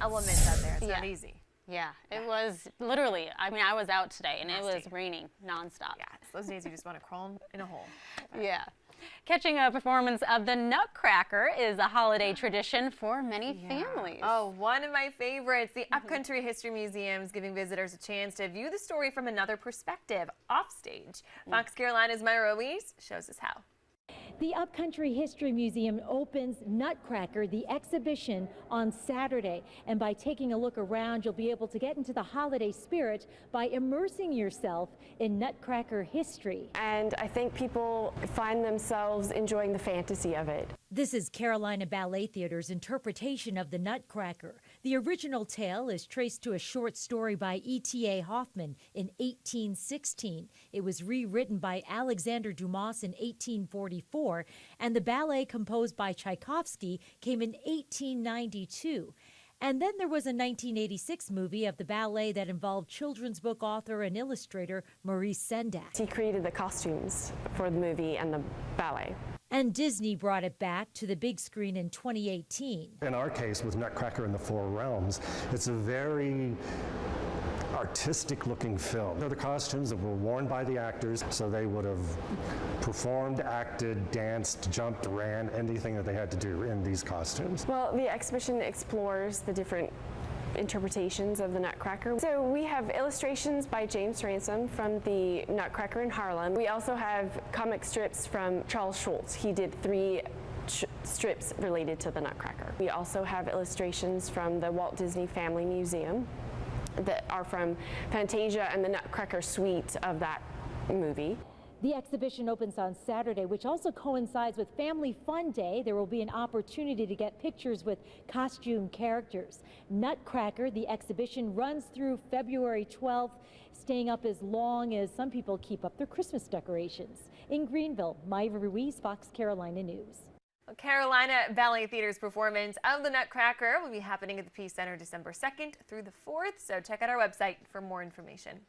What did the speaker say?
elements out there. It's not easy. Yeah, it was literally, I mean, I was out today and it was raining nonstop. Yeah, it's those days you just want to crawl in a hole. Yeah. Catching a performance of the Nutcracker is a holiday tradition for many families. Oh, one of my favorites. The Upcountry History Museum is giving visitors a chance to view the story from another perspective, offstage. Fox Carolina's Myra Ruiz shows us how. The Upcountry History Museum opens Nutcracker, the exhibition, on Saturday. And by taking a look around, you'll be able to get into the holiday spirit by immersing yourself in Nutcracker history. And I think people find themselves enjoying the fantasy of it. This is Carolina Ballet Theater's interpretation of the Nutcracker. The original tale is traced to a short story by E.T.A. Hoffmann in 1816. It was rewritten by Alexander Dumas in 1844, and the ballet composed by Tchaikovsky came in 1892. And then there was a 1986 movie of the ballet that involved children's book author and illustrator Maurice Sendak. He created the costumes for the movie and the ballet. And Disney brought it back to the big screen in 2018. In our case, with Nutcracker in the Four Realms, it's a very artistic looking film. They're the costumes that were worn by the actors, so they would have performed, acted, danced, jumped, ran, anything that they had to do in these costumes. Well, the exhibition explores the different interpretations of the Nutcracker. So we have illustrations by James Ransom from the Nutcracker in Harlem. We also have comic strips from Charles Schulz. He did 3 strips related to the Nutcracker. We also have illustrations from the Walt Disney Family Museum that are from Fantasia and the Nutcracker suite of that movie. The exhibition opens on Saturday, which also coincides with Family Fun Day. There will be an opportunity to get pictures with costume characters. Nutcracker, the exhibition, runs through February 12th, staying up as long as some people keep up their Christmas decorations. In Greenville, Myra Ruiz, Fox Carolina News. Carolina Ballet Theater's performance of the Nutcracker will be happening at the Peace Center December 2nd through the 4th, so check out our website for more information.